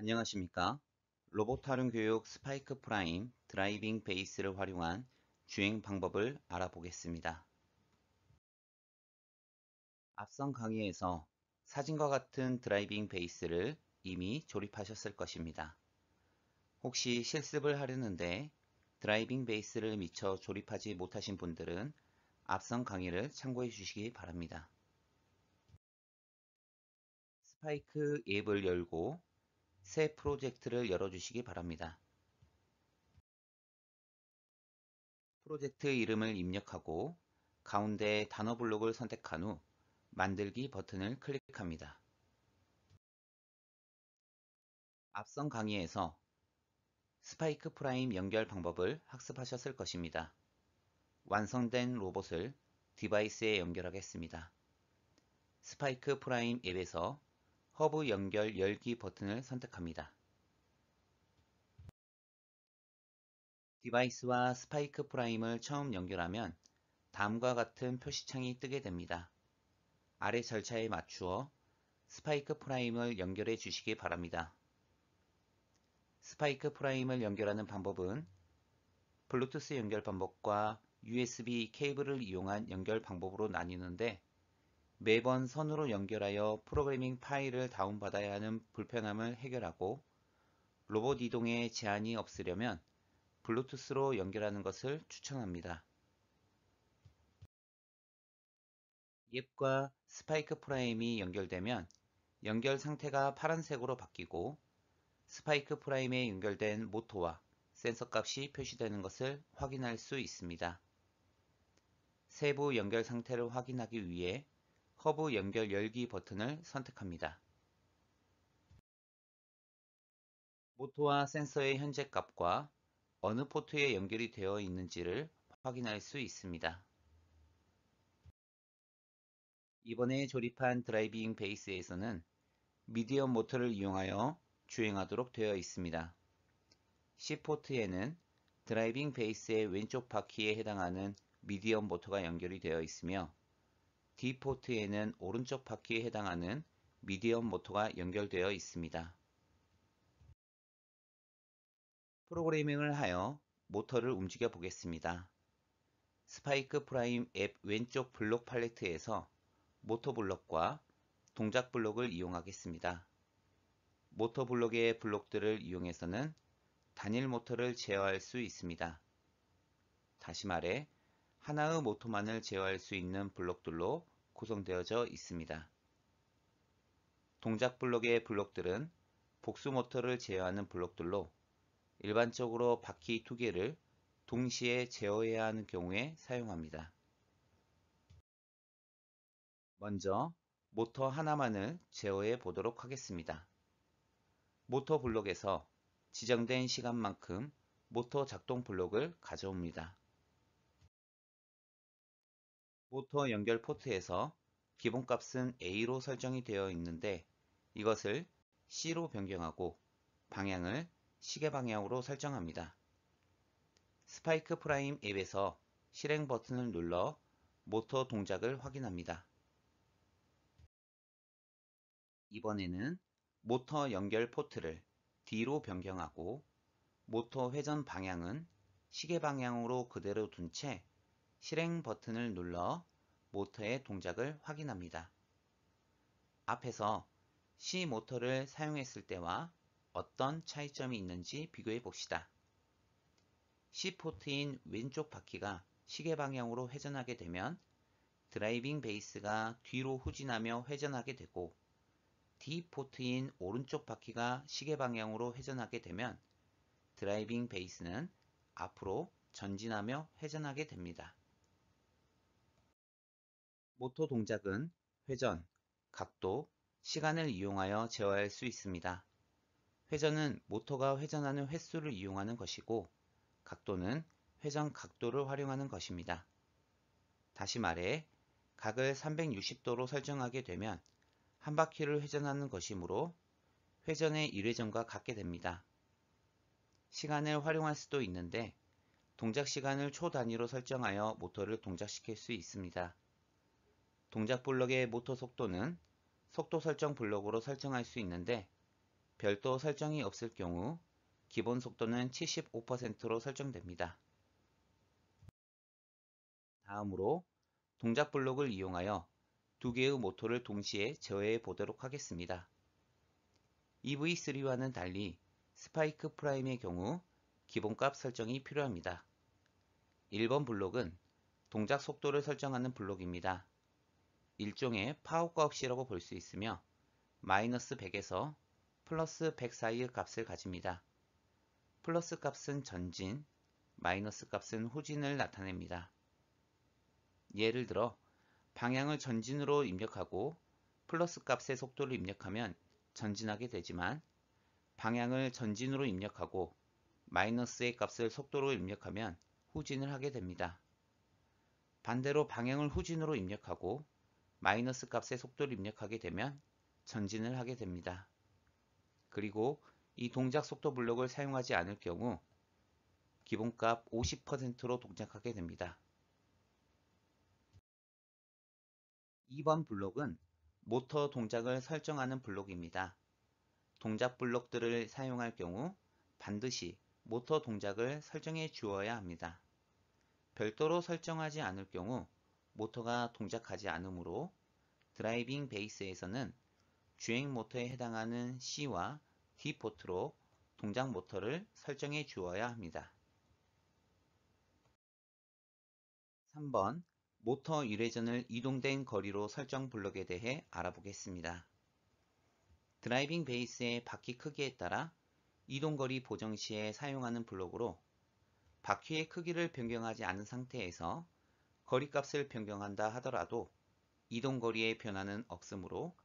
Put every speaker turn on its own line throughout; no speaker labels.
안녕하십니까? 로봇 활용 교육 스파이크 프라임 드라이빙 베이스를 활용한 주행 방법을 알아보겠습니다. 앞선 강의에서 사진과 같은 드라이빙 베이스를 이미 조립하셨을 것입니다. 혹시 실습을 하려는데 드라이빙 베이스를 미처 조립하지 못하신 분들은 앞선 강의를 참고해 주시기 바랍니다. 스파이크 앱을 열고 새 프로젝트를 열어주시기 바랍니다. 프로젝트 이름을 입력하고 가운데 단어 블록을 선택한 후 만들기 버튼을 클릭합니다. 앞선 강의에서 스파이크 프라임 연결 방법을 학습하셨을 것입니다. 완성된 로봇을 디바이스에 연결하겠습니다. 스파이크 프라임 앱에서 허브 연결 열기 버튼을 선택합니다. 디바이스와 스파이크 프라임을 처음 연결하면 다음과 같은 표시창이 뜨게 됩니다. 아래 절차에 맞추어 스파이크 프라임을 연결해 주시기 바랍니다. 스파이크 프라임을 연결하는 방법은 블루투스 연결 방법과 USB 케이블을 이용한 연결 방법으로 나뉘는데 매번 선으로 연결하여 프로그래밍 파일을 다운받아야 하는 불편함을 해결하고 로봇 이동에 제한이 없으려면 블루투스로 연결하는 것을 추천합니다. 앱과 스파이크 프라임이 연결되면 연결 상태가 파란색으로 바뀌고 스파이크 프라임에 연결된 모터와 센서 값이 표시되는 것을 확인할 수 있습니다. 세부 연결 상태를 확인하기 위해 허브 연결 열기 버튼을 선택합니다. 모터와 센서의 현재 값과 어느 포트에 연결이 되어 있는지를 확인할 수 있습니다. 이번에 조립한 드라이빙 베이스에서는 미디엄 모터를 이용하여 주행하도록 되어 있습니다. C포트에는 드라이빙 베이스의 왼쪽 바퀴에 해당하는 미디엄 모터가 연결이 되어 있으며 D포트에는 오른쪽 바퀴에 해당하는 미디엄 모터가 연결되어 있습니다. 프로그래밍을 하여 모터를 움직여 보겠습니다. 스파이크 프라임 앱 왼쪽 블록 팔레트에서 모터 블록과 동작 블록을 이용하겠습니다. 모터 블록의 블록들을 이용해서는 단일 모터를 제어할 수 있습니다. 다시 말해 하나의 모터만을 제어할 수 있는 블록들로 구성되어져 있습니다. 동작 블록의 블록들은 복수 모터를 제어하는 블록들로 일반적으로 바퀴 2개를 동시에 제어해야 하는 경우에 사용합니다. 먼저 모터 하나만을 제어해 보도록 하겠습니다. 모터 블록에서 지정된 시간만큼 모터 작동 블록을 가져옵니다. 모터 연결 포트에서 기본값은 A로 설정이 되어 있는데 이것을 C로 변경하고 방향을 시계 방향으로 설정합니다. 스파이크 프라임 앱에서 실행 버튼을 눌러 모터 동작을 확인합니다. 이번에는 모터 연결 포트를 D로 변경하고 모터 회전 방향은 시계 방향으로 그대로 둔 채 실행 버튼을 눌러 모터의 동작을 확인합니다. 앞에서 C 모터를 사용했을 때와 어떤 차이점이 있는지 비교해 봅시다. C포트인 왼쪽 바퀴가 시계 방향으로 회전하게 되면 드라이빙 베이스가 뒤로 후진하며 회전하게 되고 D포트인 오른쪽 바퀴가 시계 방향으로 회전하게 되면 드라이빙 베이스는 앞으로 전진하며 회전하게 됩니다. 모터 동작은 회전, 각도, 시간을 이용하여 제어할 수 있습니다. 회전은 모터가 회전하는 횟수를 이용하는 것이고 각도는 회전 각도를 활용하는 것입니다. 다시 말해 각을 360도로 설정하게 되면 한 바퀴를 회전하는 것이므로 회전의 1회전과 같게 됩니다. 시간을 활용할 수도 있는데 동작 시간을 초 단위로 설정하여 모터를 동작시킬 수 있습니다. 동작 블록의 모터 속도는 속도 설정 블록으로 설정할 수 있는데 별도 설정이 없을 경우 기본 속도는 75%로 설정됩니다. 다음으로 동작 블록을 이용하여 두 개의 모터를 동시에 제어해 보도록 하겠습니다. EV3와는 달리 스파이크 프라임의 경우 기본값 설정이 필요합니다. 1번 블록은 동작 속도를 설정하는 블록입니다. 일종의 파워값이라고 볼 수 있으며 마이너스 100에서 플러스 100 사이의 값을 가집니다. 플러스 값은 전진, 마이너스 값은 후진을 나타냅니다. 예를 들어 방향을 전진으로 입력하고 플러스 값의 속도를 입력하면 전진하게 되지만 방향을 전진으로 입력하고 마이너스의 값을 속도로 입력하면 후진을 하게 됩니다. 반대로 방향을 후진으로 입력하고 마이너스 값의 속도를 입력하게 되면 전진을 하게 됩니다. 그리고 이 동작 속도 블록을 사용하지 않을 경우 기본값 50%로 동작하게 됩니다. 2번 블록은 모터 동작을 설정하는 블록입니다. 동작 블록들을 사용할 경우 반드시 모터 동작을 설정해 주어야 합니다. 별도로 설정하지 않을 경우 모터가 동작하지 않으므로 드라이빙 베이스에서는 주행 모터에 해당하는 C와 D 포트로 동작 모터를 설정해 주어야 합니다. 3번 모터 유례전을 이동된 거리로 설정 블록에 대해 알아보겠습니다. 드라이빙 베이스의 바퀴 크기에 따라 이동거리 보정 시에 사용하는 블록으로 바퀴의 크기를 변경하지 않은 상태에서 거리값을 변경한다 하더라도 이동거리의 변화는 없으므로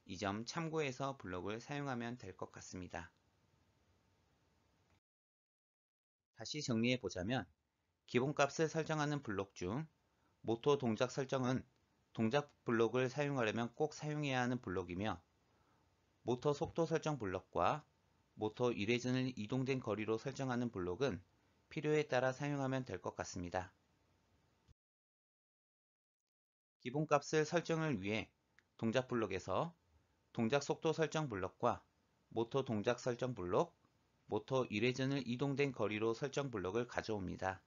이 점 참고해서 블록을 사용하면 될 것 같습니다. 다시 정리해 보자면 기본값을 설정하는 블록 중 모터 동작 설정은 동작 블록을 사용하려면 꼭 사용해야 하는 블록이며 모터 속도 설정 블록과 모터 이레전을 이동된 거리로 설정하는 블록은 필요에 따라 사용하면 될 것 같습니다. 기본값을 설정을 위해 동작 블록에서 동작 속도 설정 블록과 모터 동작 설정 블록, 모터 이레전을 이동된 거리로 설정 블록을 가져옵니다.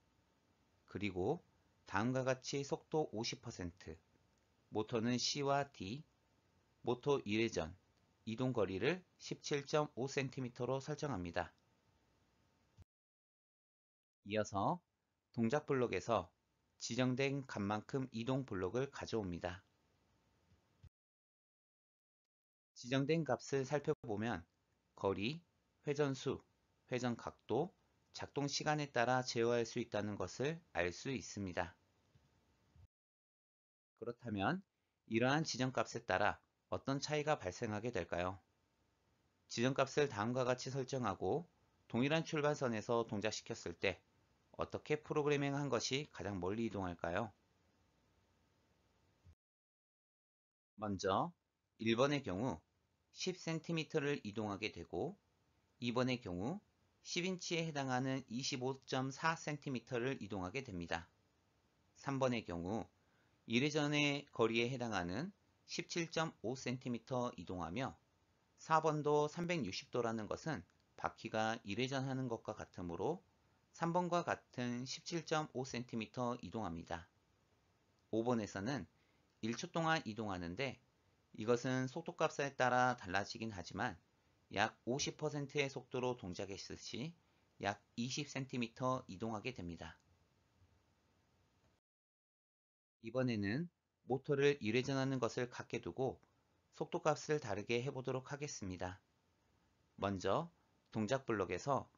그리고 다음과 같이 속도 50%, 모터는 C와 D, 모터 이레전, 이동 거리를 17.5cm로 설정합니다. 이어서 동작 블록에서 지정된 값만큼 이동 블록을 가져옵니다. 지정된 값을 살펴보면 거리, 회전수, 회전 각도, 작동 시간에 따라 제어할 수 있다는 것을 알 수 있습니다. 그렇다면 이러한 지정값에 따라 어떤 차이가 발생하게 될까요? 지정값을 다음과 같이 설정하고 동일한 출발선에서 동작시켰을 때 어떻게 프로그래밍한 것이 가장 멀리 이동할까요? 먼저 1번의 경우 10cm를 이동하게 되고 2번의 경우 10인치에 해당하는 25.4cm를 이동하게 됩니다. 3번의 경우 1회전의 거리에 해당하는 17.5cm 이동하며 4번도 360도라는 것은 바퀴가 1회전 하는 것과 같으므로 3번과 같은 17.5cm 이동합니다. 5번에서는 1초 동안 이동하는데 이것은 속도값에 따라 달라지긴 하지만 약 50%의 속도로 동작했을 시 약 20cm 이동하게 됩니다. 이번에는 모터를 1회전하는 것을 같게 두고 속도값을 다르게 해보도록 하겠습니다. 먼저 동작 블록에서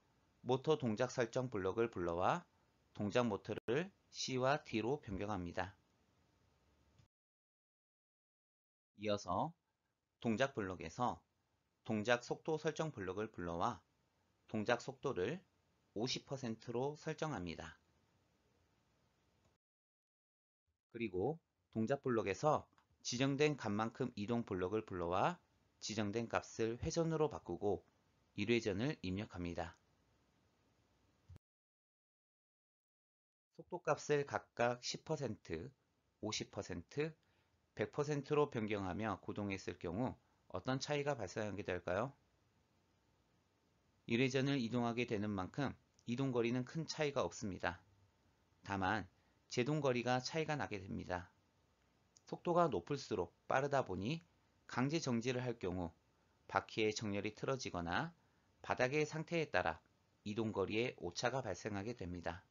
모터 동작 설정 블록을 불러와 동작 모터를 C와 D로 변경합니다. 이어서 동작 블록에서 동작 속도 설정 블록을 불러와 동작 속도를 50%로 설정합니다. 그리고 동작 블록에서 지정된 값만큼 이동 블록을 불러와 지정된 값을 회전으로 바꾸고 1회전을 입력합니다. 속도값을 각각 10%, 50%, 100%로 변경하며 구동했을 경우 어떤 차이가 발생하게 될까요? 이래전을 이동하게 되는 만큼 이동거리는 큰 차이가 없습니다. 다만 제동거리가 차이가 나게 됩니다. 속도가 높을수록 빠르다 보니 강제 정지를 할 경우 바퀴의 정렬이 틀어지거나 바닥의 상태에 따라 이동거리에 오차가 발생하게 됩니다.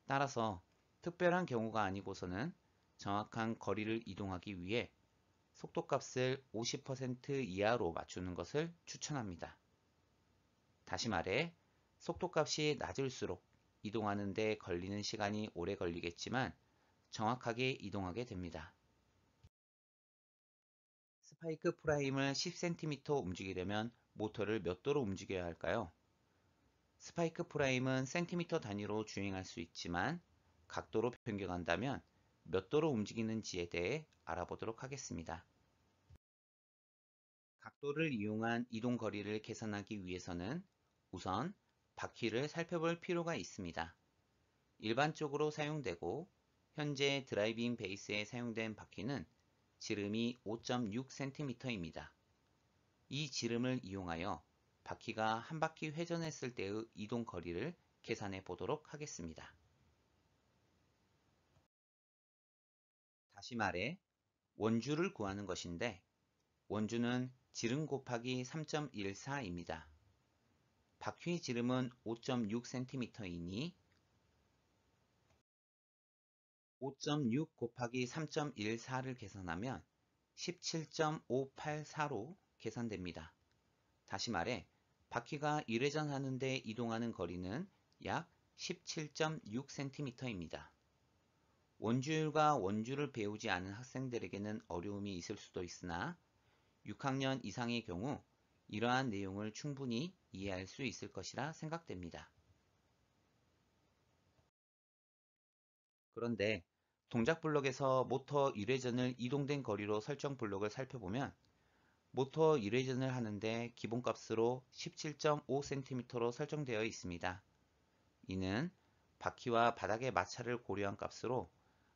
따라서 특별한 경우가 아니고서는 정확한 거리를 이동하기 위해 속도값을 50% 이하로 맞추는 것을 추천합니다. 다시 말해 속도값이 낮을수록 이동하는 데 걸리는 시간이 오래 걸리겠지만 정확하게 이동하게 됩니다. 스파이크 프라임을 10cm 움직이려면 모터를 몇 도로 움직여야 할까요? 스파이크 프라임은 센티미터 단위로 주행할 수 있지만 각도로 변경한다면 몇 도로 움직이는지에 대해 알아보도록 하겠습니다. 각도를 이용한 이동 거리를 계산하기 위해서는 우선 바퀴를 살펴볼 필요가 있습니다. 일반적으로 사용되고 현재 드라이빙 베이스에 사용된 바퀴는 지름이 5.6cm입니다. 이 지름을 이용하여 바퀴가 한 바퀴 회전했을 때의 이동 거리를 계산해 보도록 하겠습니다. 다시 말해 원주를 구하는 것인데 원주는 지름 곱하기 3.14입니다. 바퀴 지름은 5.6cm이니 5.6 곱하기 3.14를 계산하면 17.584로 계산됩니다. 다시 말해 바퀴가 1회전 하는데 이동하는 거리는 약 17.6cm입니다. 원주율과 원주를 배우지 않은 학생들에게는 어려움이 있을 수도 있으나 6학년 이상의 경우 이러한 내용을 충분히 이해할 수 있을 것이라 생각됩니다. 그런데 동작 블록에서 모터 1회전을 이동된 거리로 설정 블록을 살펴보면 모터 1회전을 하는데 기본값으로 17.5cm로 설정되어 있습니다. 이는 바퀴와 바닥의 마찰을 고려한 값으로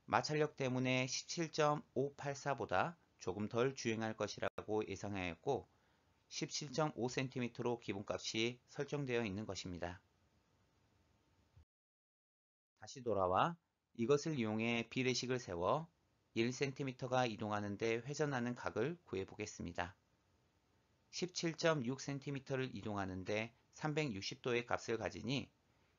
마찰력 때문에 17.584보다 조금 덜 주행할 것이라고 예상하였고 17.5cm로 기본값이 설정되어 있는 것입니다. 다시 돌아와 이것을 이용해 비례식을 세워 1cm가 이동하는데 회전하는 각을 구해 보겠습니다. 17.6cm를 이동하는데 360도의 값을 가지니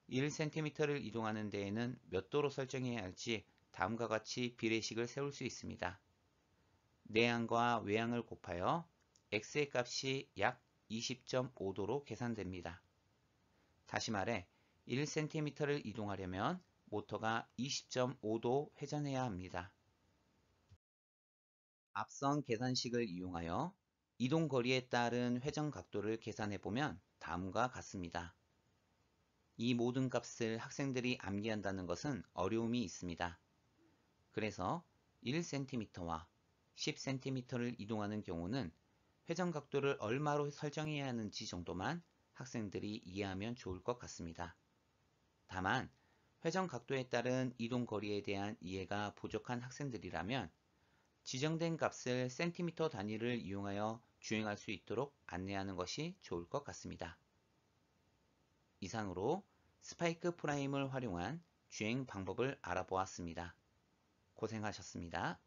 1cm를 이동하는 데에는 몇 도로 설정해야 할지 다음과 같이 비례식을 세울 수 있습니다. 내항과 외항을 곱하여 x의 값이 약 20.5도로 계산됩니다. 다시 말해 1cm를 이동하려면 모터가 20.5도 회전해야 합니다. 앞선 계산식을 이용하여 이동 거리에 따른 회전 각도를 계산해 보면 다음과 같습니다. 이 모든 값을 학생들이 암기한다는 것은 어려움이 있습니다. 그래서 1cm와 10cm를 이동하는 경우는 회전 각도를 얼마로 설정해야 하는지 정도만 학생들이 이해하면 좋을 것 같습니다. 다만 회전 각도에 따른 이동 거리에 대한 이해가 부족한 학생들이라면 지정된 값을 센티미터 단위를 이용하여 주행할 수 있도록 안내하는 것이 좋을 것 같습니다. 이상으로 스파이크 프라임을 활용한 주행 방법을 알아보았습니다. 고생하셨습니다.